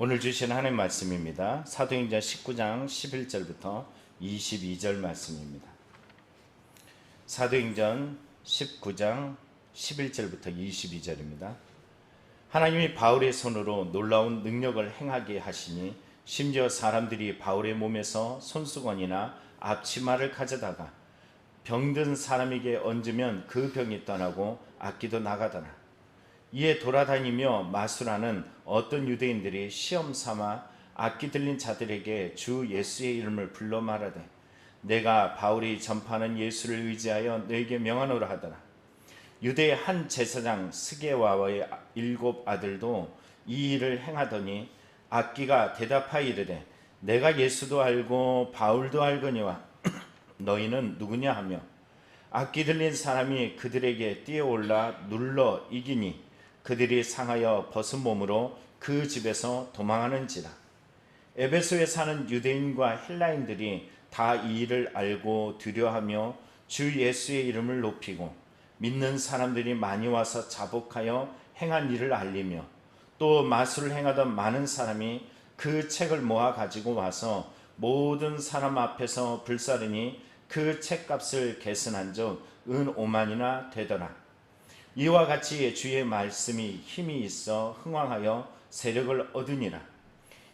오늘 주신 하나님 말씀입니다. 사도행전 19장 11절부터 22절 말씀입니다. 사도행전 19장 11절부터 22절입니다. 하나님이 바울의 손으로 놀라운 능력을 행하게 하시니 심지어 사람들이 바울의 몸에서 손수건이나 앞치마를 가져다가 병든 사람에게 얹으면 그 병이 떠나고 악기도 나가더라. 이에 돌아다니며 마술하는 어떤 유대인들이 시험 삼아 악기 들린 자들에게 주 예수의 이름을 불러 말하되 내가 바울이 전파하는 예수를 의지하여 너에게 명하노라 하더라. 유대의 한 제사장 스게와의 7 아들도 이 일을 행하더니 악기가 대답하여 이르되 내가 예수도 알고 바울도 알거니와 너희는 누구냐 하며 악기 들린 사람이 그들에게 뛰어올라 눌러 이기니 그들이 상하여 벗은 몸으로 그 집에서 도망하는지라. 에베소에 사는 유대인과 헬라인들이 다 이 일을 알고 두려워하며 주 예수의 이름을 높이고 믿는 사람들이 많이 와서 자복하여 행한 일을 알리며 또 마술을 행하던 많은 사람이 그 책을 모아 가지고 와서 모든 사람 앞에서 불사르니 그 책값을 계산한즉 은 5만이나 되더라. 이와 같이 주의 말씀이 힘이 있어 흥왕하여 세력을 얻으니라.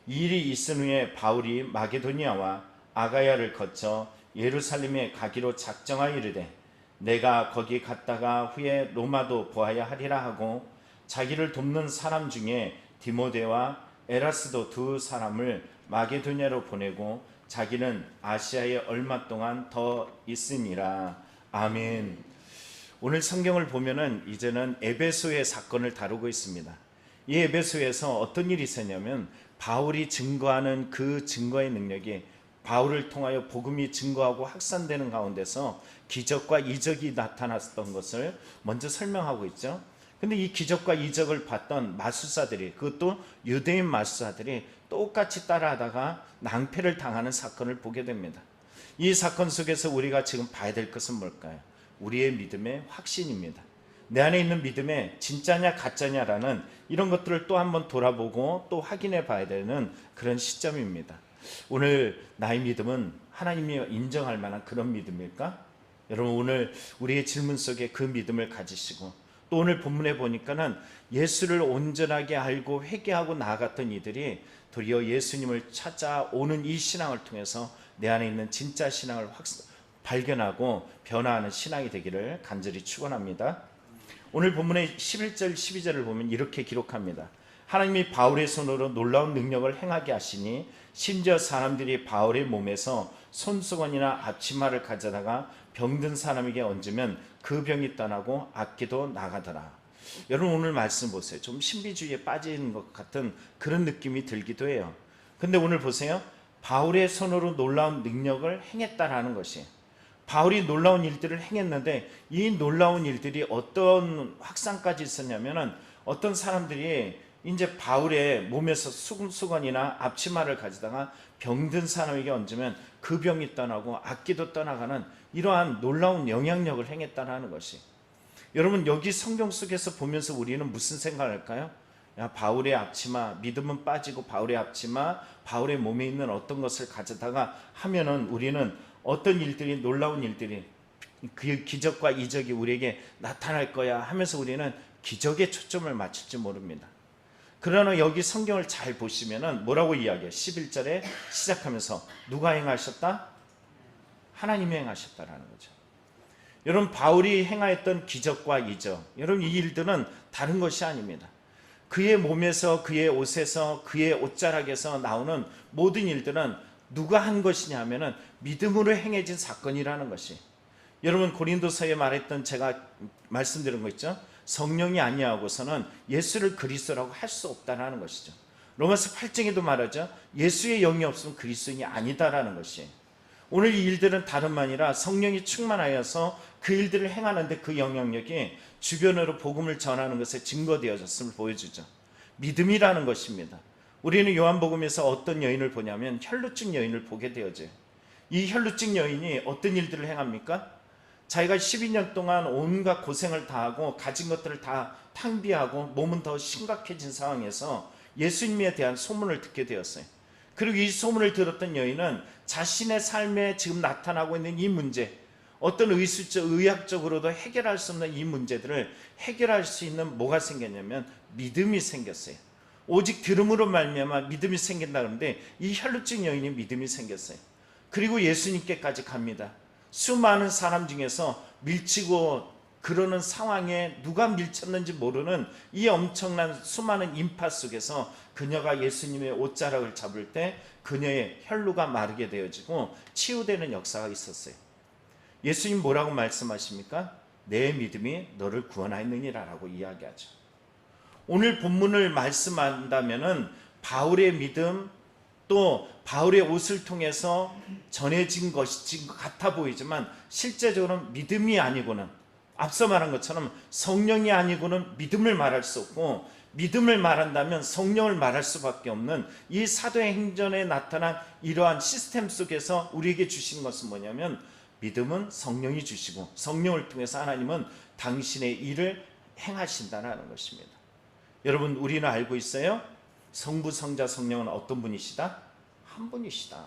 이 일이 있은 후에 바울이 마게도니아와 아가야를 거쳐 예루살렘에 가기로 작정하여 이르되 내가 거기 갔다가 후에 로마도 보아야 하리라 하고 자기를 돕는 사람 중에 디모데와 에라스도 2 사람을 마게도니아로 보내고 자기는 아시아에 얼마 동안 더 있으니라. 아멘. 오늘 성경을 보면은 이제는 에베소의 사건을 다루고 있습니다. 이 에베소에서 어떤 일이 있었냐면 바울이 증거하는 그 증거의 능력이 바울을 통하여 복음이 증거하고 확산되는 가운데서 기적과 이적이 나타났던 것을 먼저 설명하고 있죠. 근데 이 기적과 이적을 봤던 마술사들이, 그것도 유대인 마술사들이 똑같이 따라하다가 낭패를 당하는 사건을 보게 됩니다. 이 사건 속에서 우리가 지금 봐야 될 것은 뭘까요? 우리의 믿음의 확신입니다. 내 안에 있는 믿음의 진짜냐 가짜냐라는 이런 것들을 또 한번 돌아보고 또 확인해 봐야 되는 그런 시점입니다. 오늘 나의 믿음은 하나님이 인정할 만한 그런 믿음일까? 여러분, 오늘 우리의 질문 속에 그 믿음을 가지시고 또 오늘 본문에 보니까는 예수를 온전하게 알고 회개하고 나아갔던 이들이 도리어 예수님을 찾아오는 이 신앙을 통해서 내 안에 있는 진짜 신앙을 발견하고 변화하는 신앙이 되기를 간절히 축원합니다. 오늘 본문의 11절 12절을 보면 이렇게 기록합니다. 하나님이 바울의 손으로 놀라운 능력을 행하게 하시니 심지어 사람들이 바울의 몸에서 손수건이나 앞치마를 가져다가 병든 사람에게 얹으면 그 병이 떠나고 악기도 나가더라. 여러분, 오늘 말씀 보세요. 좀 신비주의에 빠진 것 같은 그런 느낌이 들기도 해요. 근데 오늘 보세요. 바울의 손으로 놀라운 능력을 행했다라는 것이, 바울이 놀라운 일들을 행했는데 이 놀라운 일들이 어떤 확산까지 있었냐면은 어떤 사람들이 이제 바울의 몸에서 수건이나 앞치마를 가지다가 병든 사람에게 얹으면 그 병이 떠나고 악기도 떠나가는 이러한 놀라운 영향력을 행했다는 것이, 여러분, 여기 성경 속에서 보면서 우리는 무슨 생각을 할까요? 야, 바울의 앞치마, 믿음은 빠지고 바울의 앞치마, 바울의 몸에 있는 어떤 것을 가져다가 하면은 우리는 어떤 일들이, 놀라운 일들이, 그 기적과 이적이 우리에게 나타날 거야 하면서 우리는 기적에 초점을 맞출지 모릅니다. 그러나 여기 성경을 잘 보시면은 뭐라고 이야기해요? 11절에 시작하면서 누가 행하셨다? 하나님이 행하셨다라는 거죠. 여러분, 바울이 행하였던 기적과 이적, 여러분, 이 일들은 다른 것이 아닙니다. 그의 몸에서, 그의 옷에서, 그의 옷자락에서 나오는 모든 일들은 누가 한 것이냐 하면은 믿음으로 행해진 사건이라는 것이, 여러분, 고린도서에 말했던, 제가 말씀드린 거 있죠? 성령이 아니하고서는 예수를 그리스도라고 할 수 없다라는 것이죠. 로마서 8장에도 말하죠. 예수의 영이 없으면 그리스도인이 아니다라는 것이, 오늘 이 일들은 다름 아니라 성령이 충만하여서 그 일들을 행하는데 그 영향력이 주변으로 복음을 전하는 것에 증거되어졌음을 보여주죠. 믿음이라는 것입니다. 우리는 요한복음에서 어떤 여인을 보냐면 혈루증 여인을 보게 되어져요. 이 혈루증 여인이 어떤 일들을 행합니까? 자기가 12년 동안 온갖 고생을 다하고 가진 것들을 다 탕비하고 몸은 더 심각해진 상황에서 예수님에 대한 소문을 듣게 되었어요. 그리고 이 소문을 들었던 여인은 자신의 삶에 지금 나타나고 있는 이 문제, 어떤 의학적으로도 해결할 수 없는 이 문제들을 해결할 수 있는 뭐가 생겼냐면 믿음이 생겼어요. 오직 들음으로 말미암아 믿음이 생긴다 그러는데 이 혈루증 여인이 믿음이 생겼어요. 그리고 예수님께까지 갑니다. 수많은 사람 중에서 밀치고 그러는 상황에 누가 밀쳤는지 모르는 이 엄청난 수많은 인파 속에서 그녀가 예수님의 옷자락을 잡을 때 그녀의 혈루가 마르게 되어지고 치유되는 역사가 있었어요. 예수님 뭐라고 말씀하십니까? 내 믿음이 너를 구원하였느니라 라고 이야기하죠. 오늘 본문을 말씀한다면은 바울의 믿음, 또 바울의 옷을 통해서 전해진 것이 같아 보이지만 실제적으로는 믿음이 아니고는, 앞서 말한 것처럼 성령이 아니고는 믿음을 말할 수 없고, 믿음을 말한다면 성령을 말할 수밖에 없는 이 사도의 행전에 나타난 이러한 시스템 속에서 우리에게 주신 것은 뭐냐면, 믿음은 성령이 주시고 성령을 통해서 하나님은 당신의 일을 행하신다는 것입니다. 여러분, 우리는 알고 있어요? 성부, 성자, 성령은 어떤 분이시다? 한 분이시다.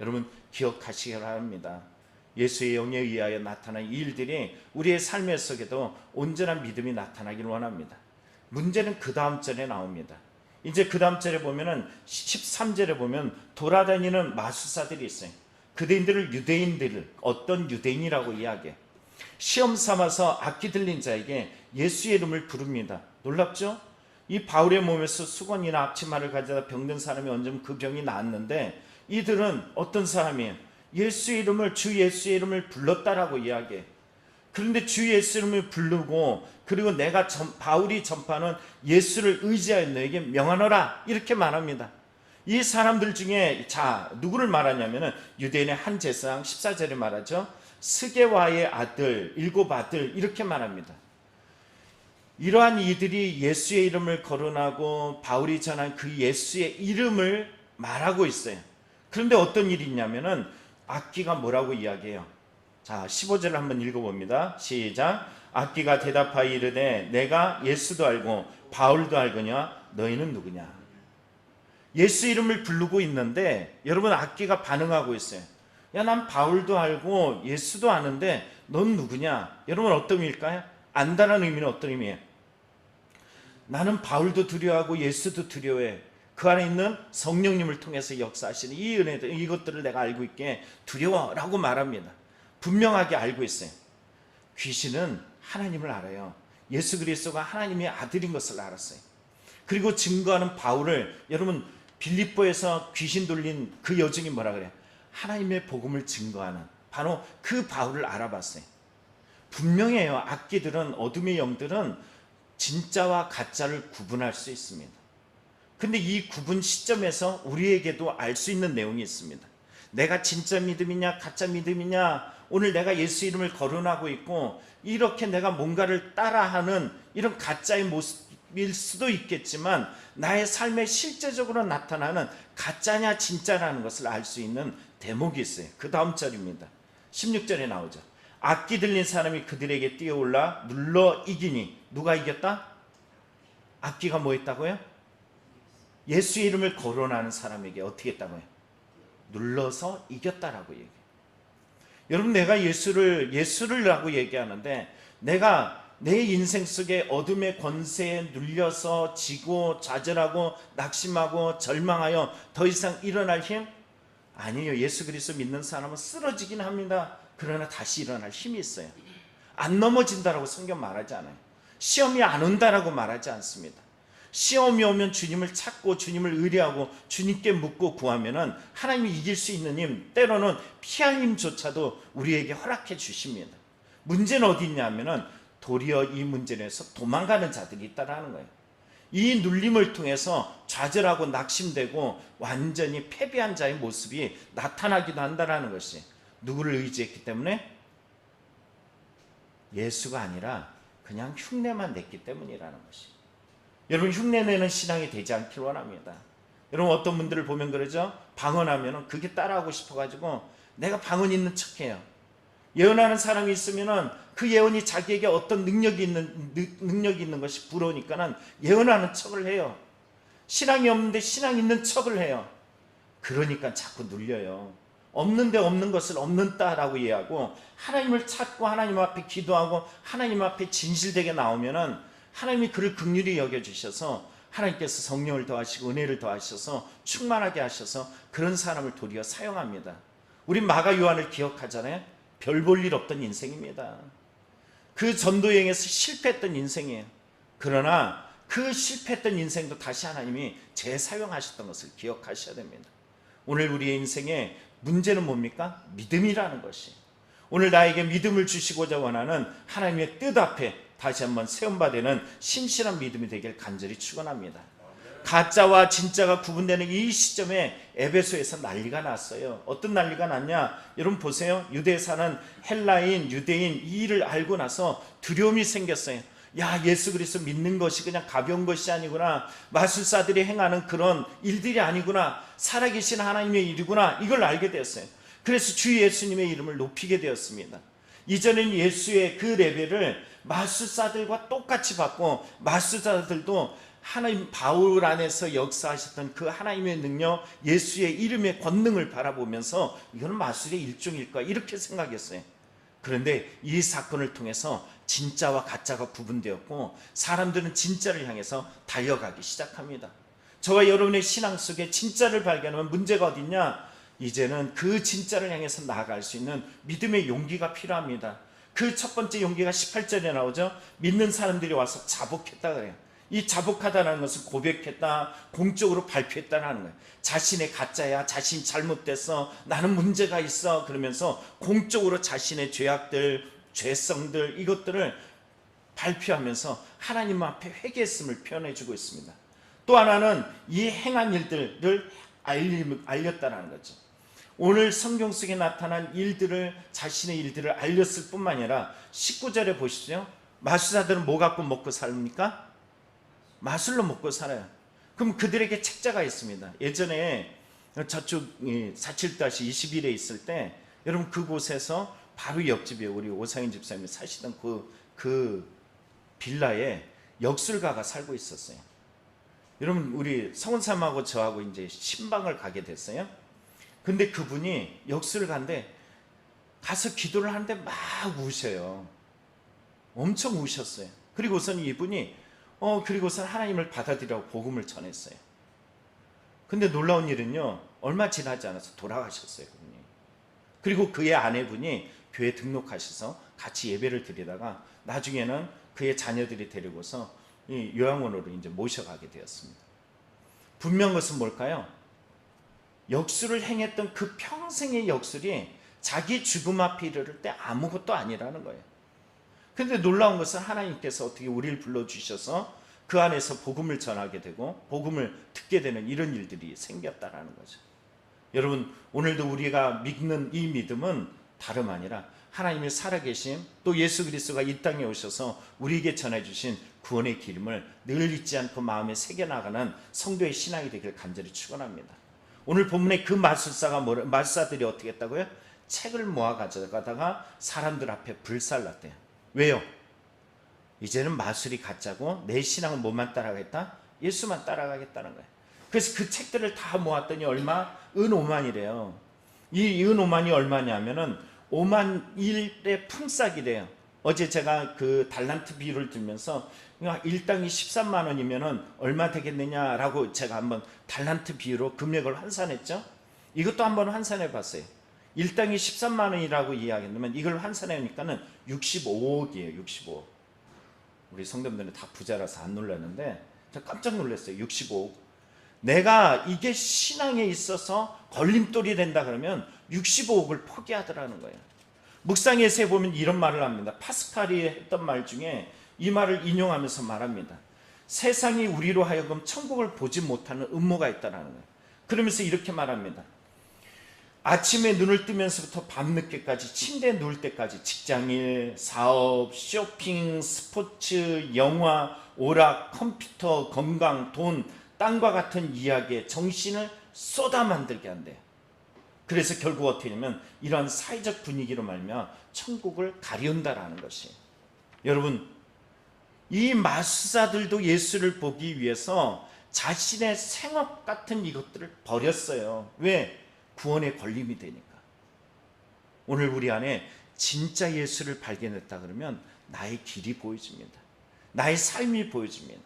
여러분 기억하시기 바랍니다. 예수의 영에 의하여 나타난 이 일들이 우리의 삶 속에도 온전한 믿음이 나타나기를 원합니다. 문제는 그 다음 절에 나옵니다. 이제 그 다음 절에 보면은 13절에 보면 돌아다니는 마술사들이 있어요. 그들을 유대인들을 어떤 유대인이라고 이야기해. 시험 삼아서 악기 들린 자에게 예수의 이름을 부릅니다. 놀랍죠? 이 바울의 몸에서 수건이나 앞치마를 가져다 병든 사람이 얹으면 그 병이 나았는데, 이들은 어떤 사람이에요? 예수의 이름을, 주 예수의 이름을 불렀다라고 이야기해. 그런데 주 예수 이름을 부르고, 그리고 내가 바울이 전파하는 예수를 의지하여 너에게 명하노라 이렇게 말합니다. 이 사람들 중에 누구를 말하냐면은 유대인의 한 제사장, 14절에 말하죠. 스게와의 아들, 7 아들 이렇게 말합니다. 이러한 이들이 예수의 이름을 거론하고 바울이 전한 그 예수의 이름을 말하고 있어요. 그런데 어떤 일이 있냐면은 악기가 뭐라고 이야기해요? 자, 15절을 한번 읽어봅니다. 시작. 악기가 대답하여 이르되 내가 예수도 알고 바울도 알거냐 너희는 누구냐? 예수 이름을 부르고 있는데 여러분, 악기가 반응하고 있어요. 야, 난 바울도 알고 예수도 아는데 넌 누구냐? 여러분, 어떤 의미일까요? 안다는 의미는 어떤 의미예요? 나는 바울도 두려워하고 예수도 두려워해. 그 안에 있는 성령님을 통해서 역사하시는 이 은혜들, 이것들을 내가 알고 있기에 두려워라고 말합니다. 분명하게 알고 있어요. 귀신은 하나님을 알아요. 예수 그리스도가 하나님의 아들인 것을 알았어요. 그리고 증거하는 바울을, 여러분 빌립보에서 귀신 돌린 그 여종이 뭐라 그래요? 하나님의 복음을 증거하는 바로 그 바울을 알아봤어요. 분명해요. 악기들은, 어둠의 영들은 진짜와 가짜를 구분할 수 있습니다. 근데 이 구분 시점에서 우리에게도 알 수 있는 내용이 있습니다. 내가 진짜 믿음이냐 가짜 믿음이냐, 오늘 내가 예수 이름을 거론하고 있고 이렇게 내가 뭔가를 따라하는 이런 가짜의 모습일 수도 있겠지만, 나의 삶에 실제적으로 나타나는 가짜냐 진짜라는 것을 알 수 있는 대목이 있어요. 그 다음 절입니다. 16절에 나오죠. 악기 들린 사람이 그들에게 뛰어올라 눌러 이기니. 누가 이겼다? 악기가 뭐 했다고요? 예수의 이름을 거론하는 사람에게 어떻게 했다고요? 눌러서 이겼다라고 얘기해요. 여러분, 내가 예수를라고 얘기하는데, 내가 내 인생 속에 어둠의 권세에 눌려서 지고 좌절하고 낙심하고 절망하여 더 이상 일어날 힘? 아니에요. 예수 그리스도 믿는 사람은 쓰러지긴 합니다. 그러나 다시 일어날 힘이 있어요. 안 넘어진다라고 성경 말하지 않아요. 시험이 안 온다라고 말하지 않습니다. 시험이 오면 주님을 찾고 주님을 의뢰하고 주님께 묻고 구하면은 하나님이 이길 수 있는 힘, 때로는 피할 힘조차도 우리에게 허락해 주십니다. 문제는 어디 있냐면은 도리어 이 문제에서 도망가는 자들이 있다라는 거예요. 이 눌림을 통해서 좌절하고 낙심되고 완전히 패배한 자의 모습이 나타나기도 한다는 것이, 누구를 의지했기 때문에? 예수가 아니라 그냥 흉내만 냈기 때문이라는 것이. 여러분, 흉내내는 신앙이 되지 않길 원합니다. 여러분, 어떤 분들을 보면 그러죠. 방언하면 그게 따라하고 싶어가지고 내가 방언 있는 척해요. 예언하는 사람이 있으면은 그 예언이 자기에게 어떤 능력이 있는 것이 부러우니까는 예언하는 척을 해요. 신앙이 없는데 신앙 있는 척을 해요. 그러니까 자꾸 눌려요. 없는데 없는 것을 없는다라고 이해하고 하나님을 찾고 하나님 앞에 기도하고 하나님 앞에 진실되게 나오면은 하나님이 그를 긍휼히 여겨주셔서 하나님께서 성령을 더하시고 은혜를 더하셔서 충만하게 하셔서 그런 사람을 도리어 사용합니다. 우리 마가 요한을 기억하잖아요. 별 볼 일 없던 인생입니다. 그 전도 여행에서 실패했던 인생이에요. 그러나 그 실패했던 인생도 다시 하나님이 재사용하셨던 것을 기억하셔야 됩니다. 오늘 우리의 인생의 문제는 뭡니까? 믿음이라는 것이. 오늘 나에게 믿음을 주시고자 원하는 하나님의 뜻 앞에 다시 한번 세움받는 신실한 믿음이 되길 간절히 축원합니다. 가짜와 진짜가 구분되는 이 시점에 에베소에서 난리가 났어요. 어떤 난리가 났냐? 여러분 보세요. 유대에 사는 헬라인, 유대인 이 일을 알고 나서 두려움이 생겼어요. 야, 예수 그리스도 믿는 것이 그냥 가벼운 것이 아니구나. 마술사들이 행하는 그런 일들이 아니구나. 살아계신 하나님의 일이구나. 이걸 알게 되었어요. 그래서 주 예수님의 이름을 높이게 되었습니다. 이전엔 예수의 그 레벨을 마술사들과 똑같이 받고 마술사들도 하나님 바울 안에서 역사하셨던 그 하나님의 능력, 예수의 이름의 권능을 바라보면서 이거는 마술의 일종일까 이렇게 생각했어요. 그런데 이 사건을 통해서 진짜와 가짜가 구분되었고 사람들은 진짜를 향해서 달려가기 시작합니다. 저와 여러분의 신앙 속에 진짜를 발견하면 문제가 어딨냐? 이제는 그 진짜를 향해서 나아갈 수 있는 믿음의 용기가 필요합니다. 그 첫 번째 용기가 18절에 나오죠. 믿는 사람들이 와서 자복했다 그래요. 이 자복하다는 것은 고백했다, 공적으로 발표했다는 거예요. 자신의 가짜야, 자신이 잘못됐어, 나는 문제가 있어 그러면서 공적으로 자신의 죄악들, 죄성들 이것들을 발표하면서 하나님 앞에 회개했음을 표현해주고 있습니다. 또 하나는 이 행한 일들을 알렸다는 거죠. 오늘 성경 속에 나타난 일들을, 자신의 일들을 알렸을 뿐만 아니라 19절에 보시죠. 마술사들은 뭐 갖고 먹고 삽니까? 마술로 먹고 살아요. 그럼 그들에게 책자가 있습니다. 예전에 저쪽 47-21에 있을 때 여러분 그곳에서 바로 옆집에 우리 오상인 집사님이 사시던 그 빌라에 역술가가 살고 있었어요. 여러분 우리 성은삼하고 저하고 이제 신방을 가게 됐어요. 근데 그분이 역술가인데 가서 기도를 하는데 막 우셔요. 엄청 우셨어요. 그리고선 이분이 그리고선 하나님을 받아들이라고 복음을 전했어요. 근데 놀라운 일은요, 얼마 지나지 않아서 돌아가셨어요, 그분이. 그리고 그의 아내분이 교회 등록하셔서 같이 예배를 드리다가 나중에는 그의 자녀들이 데리고서 이 요양원으로 이제 모셔가게 되었습니다. 분명한 것은 뭘까요? 역술을 행했던 그 평생의 역술이 자기 죽음 앞에 이르를 때 아무것도 아니라는 거예요. 근데 놀라운 것은 하나님께서 어떻게 우리를 불러주셔서 그 안에서 복음을 전하게 되고 복음을 듣게 되는 이런 일들이 생겼다라는 거죠. 여러분 오늘도 우리가 믿는 이 믿음은 다름 아니라 하나님의 살아계심, 또 예수 그리스도가 이 땅에 오셔서 우리에게 전해주신 구원의 기름을 늘 잊지 않고 마음에 새겨나가는 성도의 신앙이 되길 간절히 축원합니다. 오늘 본문에 그 마술사들이 어떻게 했다고요? 책을 모아 가져가다가 사람들 앞에 불살랐대요. 왜요? 이제는 마술이 가짜고 내 신앙은 뭐만 따라가겠다? 예수만 따라가겠다는 거예요. 그래서 그 책들을 다 모았더니 얼마? 은 5만이래요. 이 은 5만이 얼마냐면은 5만 일의 품삯이래요. 어제 제가 그 달란트 비율을 들면서 일당이 13만 원이면은 얼마 되겠느냐라고 제가 한번 달란트 비율로 금액을 환산했죠. 이것도 한번 환산해 봤어요. 일당이 13만 원이라고 이야기하면 이걸 환산해니까는 65억이에요. 65억. 우리 성도님들은 다 부자라서 안 놀랐는데 제가 깜짝 놀랐어요. 65억. 내가 이게 신앙에 있어서 걸림돌이 된다 그러면 65억을 포기하더라는 거예요. 묵상에서 보면 이런 말을 합니다. 파스칼이 했던 말 중에 이 말을 인용하면서 말합니다. 세상이 우리로 하여금 천국을 보지 못하는 음모가 있다는 거예요. 그러면서 이렇게 말합니다. 아침에 눈을 뜨면서부터 밤늦게까지 침대에 누울 때까지 직장일, 사업, 쇼핑, 스포츠, 영화, 오락, 컴퓨터, 건강, 돈, 땅과 같은 이야기에 정신을 쏟아 만들게 한대요. 그래서 결국 어떻게 되냐면 이런 사회적 분위기로 말미암아 천국을 가리운다라는 것이에요. 여러분 이 마술사들도 예수를 보기 위해서 자신의 생업 같은 이것들을 버렸어요. 왜? 구원의 걸림이 되니까. 오늘 우리 안에 진짜 예수를 발견했다 그러면 나의 길이 보여집니다. 나의 삶이 보여집니다.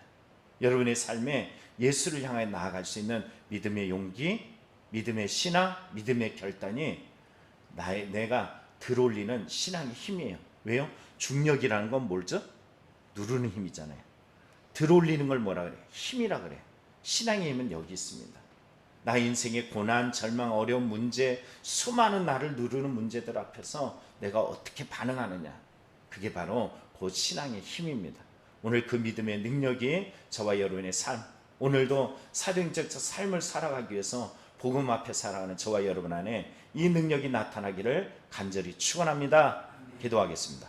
여러분의 삶에 예수를 향해 나아갈 수 있는 믿음의 용기, 믿음의 신앙, 믿음의 결단이 내가 들어올리는 신앙의 힘이에요. 왜요? 중력이라는 건 뭐죠? 누르는 힘이잖아요. 들어올리는 걸 뭐라 그래요? 힘이라 그래요. 신앙의 힘은 여기 있습니다. 나의 인생의 고난, 절망, 어려운 문제, 수많은 나를 누르는 문제들 앞에서 내가 어떻게 반응하느냐, 그게 바로 곧 신앙의 힘입니다. 오늘 그 믿음의 능력이 저와 여러분의 삶, 오늘도 사도행전적 삶을 살아가기 위해서 복음 앞에 살아가는 저와 여러분 안에 이 능력이 나타나기를 간절히 축원합니다. 기도하겠습니다.